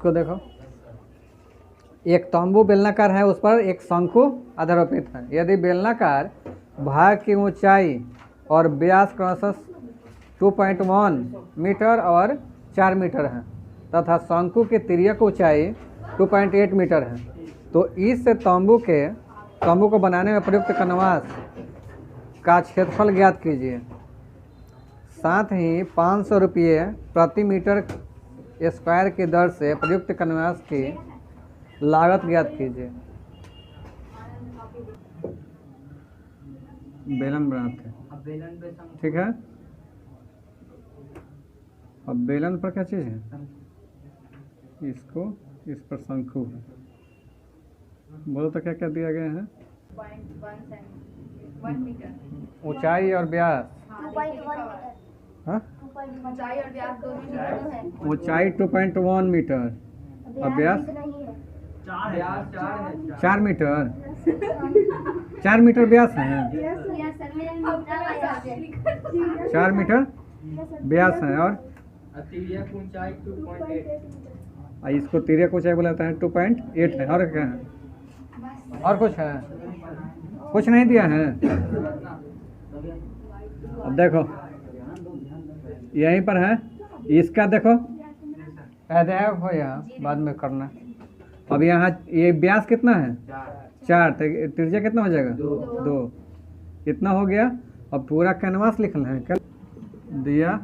को देखो, एक तंबू बेलनाकार है, उस पर एक शंकु आधारोपित है। यदि बेलनाकार भाग की ऊंचाई और व्यास क्रमशः 2.1 मीटर और 4 मीटर है तथा शंकु की तिर्यक ऊंचाई 2.8 मीटर है, तो इस तंबू को बनाने में प्रयुक्त कैनवास का क्षेत्रफल ज्ञात कीजिए। साथ ही 500 रुपये प्रति मीटर स्क्वायर की दर से प्रयुक्त कैनवास की लागत ज्ञात कीजिए। बेलन बनाते हैं, ठीक है। अब बेलन पर क्या चीज़ है, इसको इस पर शंकु है। बोलो तो क्या क्या दिया गया है? 1 मीटर ऊंचाई और व्यास, 2.1 ऊंचाई और व्यास दोनों है। ऊंचाई 2.1 मीटर और व्यास 4 मीटर। 4 मीटर व्यास है, 4 मीटर व्यास है। और तिर्यक ऊंचाई 2.8। इसको तिर्यक ऊंचाई बोलाता है 2.8 है। और क्या है? और कुछ है? कुछ नहीं दिया है। अब देखो यहीं पर है, इसका देखो अध्याय हो, यहाँ बाद में करना। अब यहाँ ये व्यास कितना है? 4। त्रिज्या कितना हो जाएगा? 2। इतना हो गया। अब पूरा कैनवास लिखना है, क्या दिया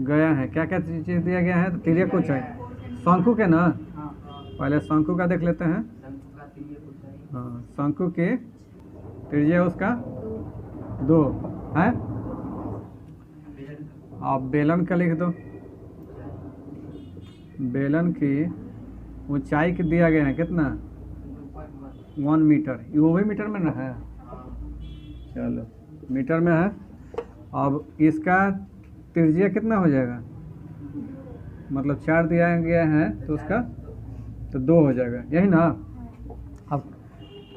गया है, क्या क्या चीज़ दिया गया है? तो तिर्यक ऊंचाई शंकु के ना, पहले शंकु का देख लेते हैं। हाँ, शंकु के त्रिज्या उसका 2 है। अब बेलन का लिख दो। बेलन की ऊंचाई के दिया गया है कितना? 1 मीटर। वो भी मीटर में ना है, चलो मीटर में है। अब इसका त्रिज्या कितना हो जाएगा? मतलब 4 दिया गया है तो उसका तो 2 हो जाएगा, यही ना। अब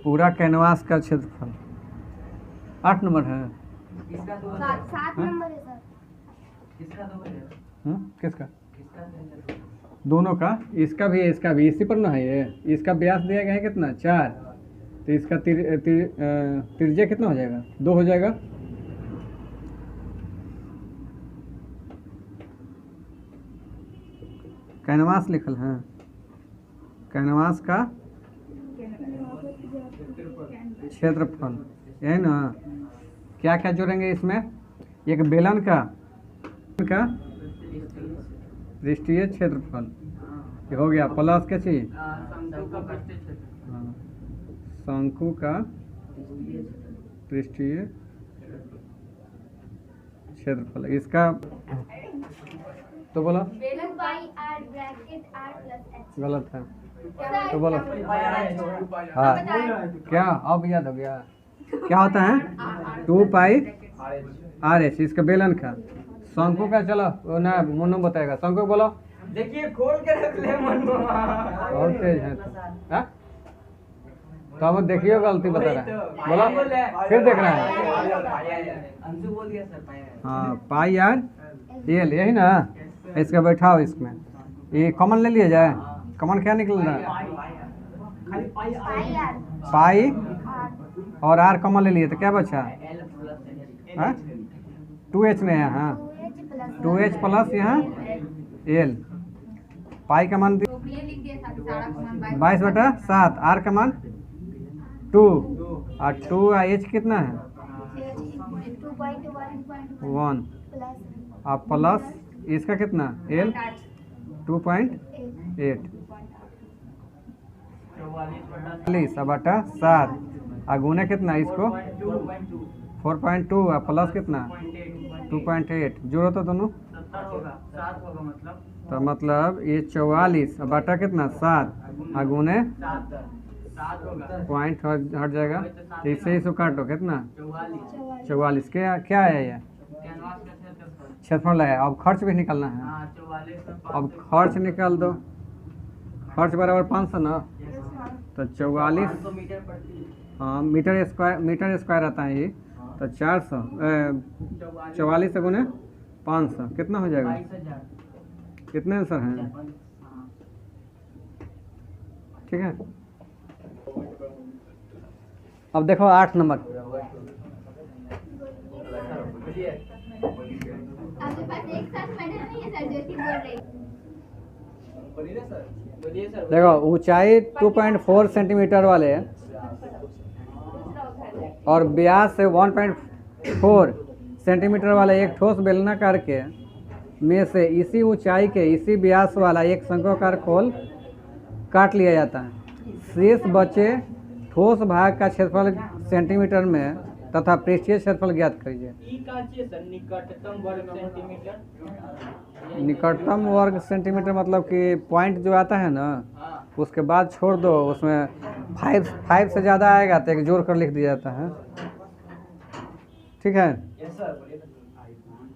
पूरा कैनवास का क्षेत्रफल 8 नंबर है। 7 नंबर है सर। किसका? दोनों का, इसका भी है, इसका भी, इसी पर ना है ये। इसका व्यास दिया गया है कितना? 4। तो इसका त्रिज्या कितना हो जाएगा? 2 हो जाएगा। कैनवास लिखल है, कैनवास का क्षेत्रफल, यही ना। क्या क्या जोड़ेंगे इसमें? एक बेलन का पृष्ठीय क्षेत्रफल ये हो गया, प्लस क्या चीज? शंकु का पृष्ठीय क्षेत्रफल। इसका तो बोलो, गलत है तो बोलो। हाँ, क्या अब याद हो गया? क्या होता है? 2 पाई RS इसका बेलन का। शंकु का चलो वो ना मनु बताएगा। शंकु बोलो। देखिए खोल के रख ले मनु, बहुत तेज है तो अब देखियो गलती बता रहा है। बोलो फिर देख रहा है। अंशु बोल दिया सर। हाँ, पाई आर एल, यही ना। इसका बैठाओ, इसमें ये कॉमन ले लिया जाए। कॉमन क्या निकल रहा है? पाई और आर कॉमन ले लिए तो क्या बचा? 2H नहीं है। हाँ, 2H प्लस यहाँ L। पाई का मान 22/7, आर का मान 2 और 2 H कितना है? 1 और प्लस इसका कितना? L 2.8 44/7 और गुने कितना इसको? 4.2 और प्लस कितना? 2.8। जोड़ो तो दोनों, तो मतलब ये 44 और बटा कितना? 7 और गुने पॉइंट हट जाएगा, तो इससे इसको काटो कितना? 44। क्या है ये? क्षेत्रफल है। अब खर्च भी निकालना है। अब खर्च निकाल दो। खर्च बराबर 500 ना, तो 44। हाँ, मीटर स्क्वायर आता है ये, तो 400 44 से गुने 500 कितना हो जाएगा? कितने आंसर हैं? ठीक है, अब देखो 8 नंबर। आपके पास एक साथ मेडल नहीं है सर, ज्योति बोल रही। बोलिए सर। देखो ऊंचाई 2.4 सेंटीमीटर वाले और व्यास से 1.4 सेंटीमीटर वाला एक ठोस बेलनाकार के में से इसी ऊंचाई के इसी व्यास वाला एक शंक्वाकार खोल काट लिया जाता है। शेष बचे ठोस भाग का क्षेत्रफल सेंटीमीटर में तथा पृष्ठीय क्षेत्रफल ज्ञात कीजिए। ई का चाहिए सर, निकटतम वर्ग सेंटीमीटर। निकटतम वर्ग सेंटीमीटर मतलब कि पॉइंट जो आता है ना, हाँ। उसके बाद छोड़ दो, उसमें 5 से ज़्यादा आएगा तो एक जोड़ कर लिख दिया जाता है। ठीक है, यस सर, बोलिए।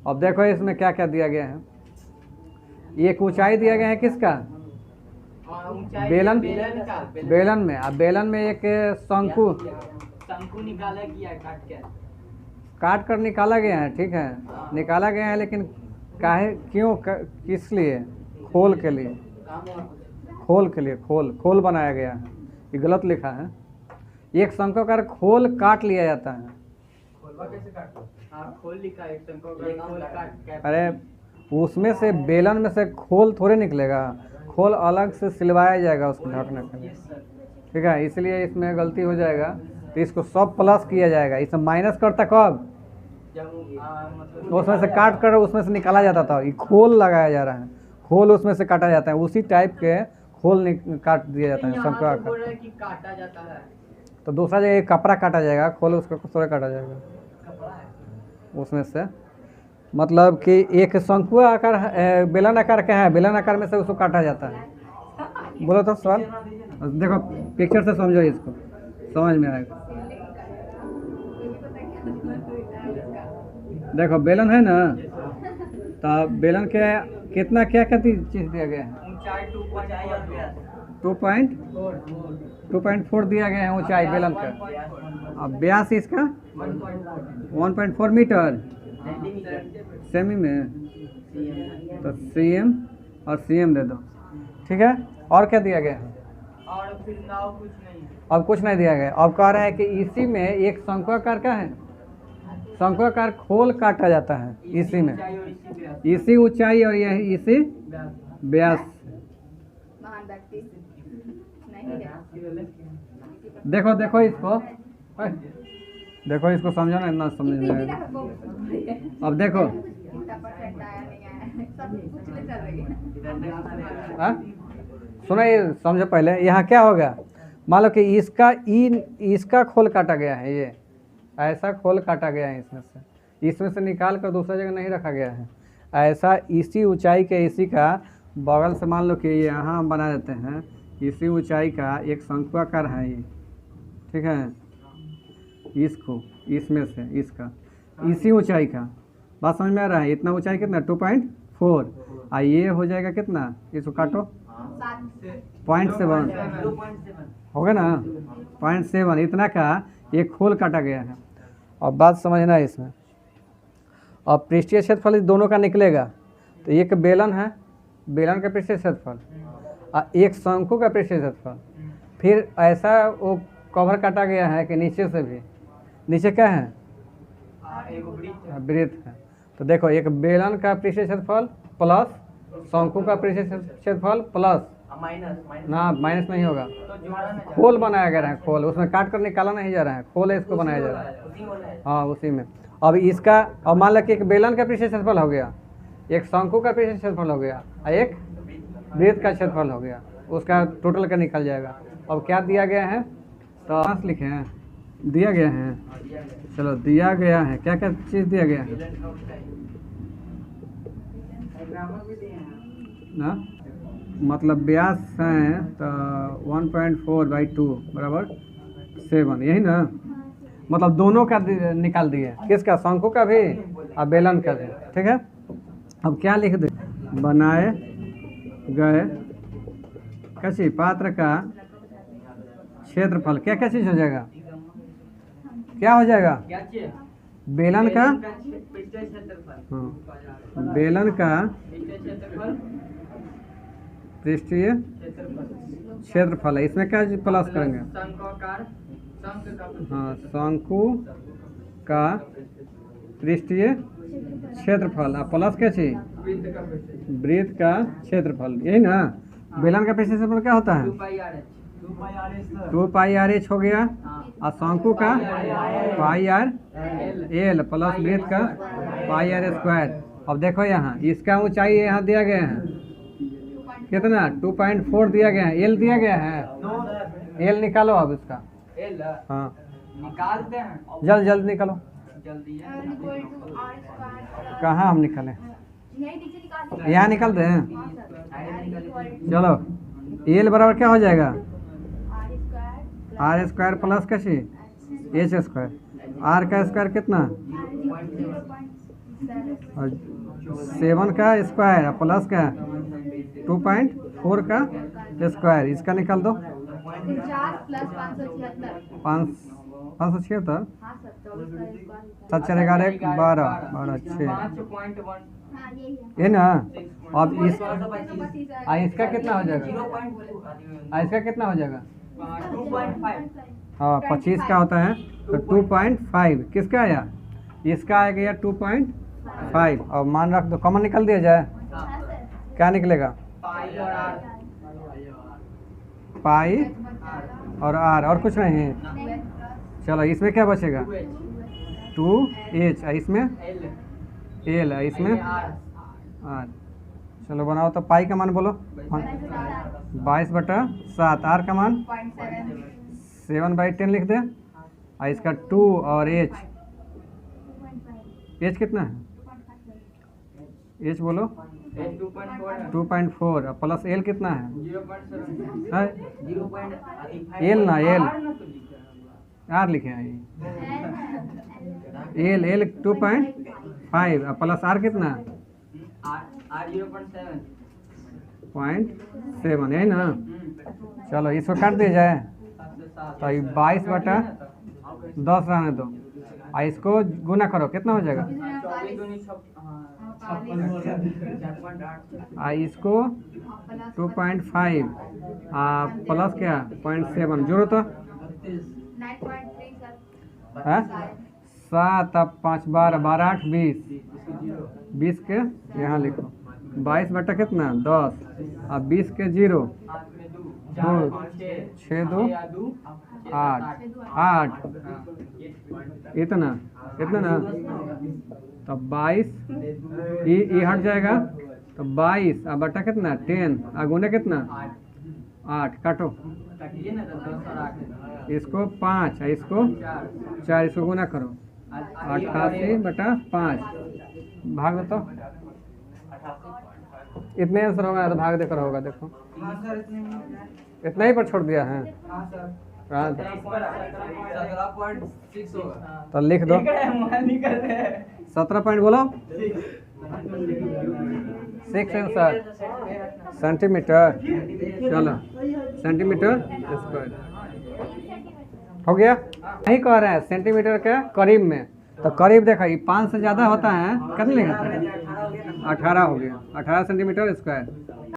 अब देखो इसमें क्या क्या दिया गया है। एक ऊंचाई दिया गया है किसका? ऊंचाई बेलन का बेलन में। अब बेलन में एक शंकु शंकु निकाला गया काट कर निकाला गया है। ठीक है, निकाला गया है, लेकिन काहे क्यों किस लिए? खोल के लिए, खोल के लिए, खोल बनाया गया है। ये गलत लिखा है। एक शंक्वाकार खोल काट लिया जाता है। कैसे काटते? हाँ, खोल लिखा है, एक शंक्वाकार खोल काट। अरे उसमें से बेलन में से खोल थोड़े निकलेगा, खोल अलग से सिलवाया जाएगा उसको ढकने के लिए। ठीक है, इसलिए इसमें गलती हो जाएगा, तो इसको सब प्लस किया जाएगा। इसमें माइनस करता कब? मतलब उसमें से काट कर उसमें से निकाला जाता था। ये खोल लगाया जा रहा है, खोल उसमें से काटा जाता है। उसी टाइप के खोल काट दिया जाता है यहाँ शंक्वाकार। तो बोल रहा है कि काटा जाता है। तो दूसरा जगह कपड़ा काटा जाएगा, खोल उसको थोड़ा काटा जाएगा उसमें से। मतलब कि एक शंकु आकार बेलन आकार का है, बेलन आकार में से उसको काटा जाता है। बोलो तो सवाल। देखो पिक्चर से समझो, इसको समझ में आएगा। देखो बेलन है ना, तो बेलन के कितना क्या क्या चीज़ दिया गया है? ऊंचाई 2.4 दिया गया है ऊंचाई बेलन का। अब व्यास इसका 1.4 मीटर सेमी में, तो सीएम और सीएम दे दो। ठीक है, और क्या दिया गया है? और फिर नाव कुछ नहीं है। अब कुछ नहीं दिया गया। अब कह रहे हैं कि इसी में एक शंक्वाकार का है, शंक्वाकार खोल काटा जाता है इसी में, ऊंचाई और इसी व्यास। इसी ऊंचाई और यही इसी व्यास। व्यास। महान व्यक्ति नहीं है। देखो देखो इसको, देखो इसको समझो ना, इतना समझ में आएगा। अब देखो हाँ? सुनो, ये समझो पहले। यहाँ क्या होगा? मान लो कि इसका खोल काटा गया है, ये ऐसा खोल काटा गया है इसमें से निकाल कर दूसरा जगह नहीं रखा गया है। ऐसा इसी ऊंचाई के इसी का बगल से मान लो कि यहाँ हम बना देते हैं, इसी ऊंचाई का एक शंक्वाकार है ये। ठीक है, इसको इसमें से इसका इसी ऊंचाई का, बात समझ में आ रहा है? इतना ऊंचाई कितना? 2.4। ये हो जाएगा कितना? इसको काटो, 0.7 होगा ना, 0.7। इतना का एक खोल काटा गया है। अब बात समझना है इसमें। अब पृष्ठीय क्षेत्रफल दोनों का निकलेगा, तो एक बेलन है, बेलन का पृष्ठीय क्षेत्रफल और एक शंकु का पृष्ठीय क्षेत्रफल। फिर ऐसा वो कवर काटा गया है कि नीचे से भी, नीचे क्या है? वृत्त है। तो देखो एक बेलन का पृष्ठीय क्षेत्रफल प्लस शंकु का पृष्ठीय क्षेत्रफल प्लस ना, माइनस नहीं होगा, खोल बनाया गया है। खोल उसमें काट कर निकाला नहीं जा रहा है, खोल है, इसको बनाया जा रहा है। हाँ, उसी में। अब इसका, अब मान लो कि एक बेलन का पृष्ठीय क्षेत्रफल हो गया, एक शंकु का पृष्ठीय क्षेत्रफल हो गया और एक वृत्त का क्षेत्रफल हो गया, उसका टोटल का निकल जाएगा। अब क्या दिया गया है? तो पास लिखे हैं, दिया गया है। चलो दिया गया है, क्या क्या चीज़ दिया गया है ना? मतलब व्यास है तो 1.4/2 बराबर 7, यही ना? मतलब दोनों का निकाल दिए, किसका? शंकु का भी और बेलन का भी। ठीक है, अब क्या लिख दे? बनाए गए किसी पात्र का क्षेत्रफल। क्या क्या चीज़ हो जाएगा? क्या हो जाएगा? क्या चाहिए? बेलन का, पृष्ठीय क्षेत्रफल। हाँ, बेलन का पृष्ठीय क्षेत्रफल पृष्ठीय क्षेत्रफल क्षेत्रफल है, इसमें क्या प्लस करेंगे? शंक्वाकार शंख का हाँ, शंकु का पृष्ठीय क्षेत्रफल और प्लस क्या चाहिए? वृत्त का पृष्ठ वृत्त का क्षेत्रफल, यही ना। बेलन का पृष्ठीय क्षेत्रफल क्या होता है? 2 पाई आर एच 2 पाई आर एच हो गया, हाँ और शंकु का पाई आर एल एल प्लस वृत्त का पाई आर स्क्वायर। अब देखो यहाँ इसका ऊंचाई यहाँ दिया गया है कितना? 2.4 दिया गया है, एल दिया गया है, एल निकालो अब इसका। एल हाँ निकालते हैं जल्द जल्द निकालो। जल्दी है L equal to R square plus- कहाँ हम निकालें? यही नीचे निकाल यहाँ निकाल दें। हाँ सर। L equal to चलो एल बराबर क्या हो जाएगा? R square R square plus कैसे? H square. आर का स्क्वायर कितना? 0.7 और 7 का स्क्वायर और प्लस का 2.4 का स्क्वायर, इसका निकाल दो। 49 प्लस 576 576। हाँ सर 24 का स्क्वायर 7 4 11 12 12 6 5.1 हाँ यही है ये ना। अब इस 225 आ इसका कितना हो जाएगा? इसका कितना हो जाएगा? 2.5 हाँ 25 का होता है तो 2.5 किसका आया? इसका आ गया 2.5। और मान रख दो, कॉमन निकल दिया जाए, हाँ सर क्या निकलेगा? पाई और आर पाई और आर, और कुछ नहीं है। नहीं चलो इसमें क्या बचेगा? 2h, इसमें एल एल, इसमें आर आर। चलो बनाओ तो पाई का मान बोलो। 22/7। आर का मान 0.7 7/10 लिख दे। और इसका 2 और एच, एच कितना है? एच बोलो। एच 2.4 है 2.4 और प्लस एल कितना है? 0.7 है? 0.5 एल ना एल, आर ना तो लिखा है आर लिखे हैं एल, एल 2.5 और प्लस आर कितना? आर आर 0.7 0.7 यही ना। चलो इसको काट दिया जाए तो 22/10 रहने दो, और इसको गुना करो, कितना हो जाएगा? 24 दूनी 56 और इसको 2.5 प्लस क्या 0.7 जोड़ो तो 9.3 सर है 7 अब 5 12 12 8 20 के यहाँ लिखो। 22 कितना 10 और 20 के 0 2 6 2 8 8 इतना इतना ना। तो 22 ये हट जाएगा तो 22 और बटा कितना 10 और गुने कितना 8 काटो। काटिए ना तो 10 और 8 इसको 5 और इसको 4, इसको गुना करो 88/5 भाग दो तो इतने आंसर होगा तो भाग देकर होगा। देखो हाँ सर इतने इतना ही पर छोड़ दिया है। हाँ सर हाँ, 17.6 होगा तो लिख दो निकल रहे हैं 17 पॉइंट बोलो 6 आंसर सेंटीमीटर। चलो सेंटीमीटर स्क्वायर हो गया। नहीं कह रहे हैं सेंटीमीटर के करीब में, तो करीब देखा ये 5 से ज़्यादा होता है, कितने लिखा 18 हो गया 18 सेंटीमीटर स्क्वायर।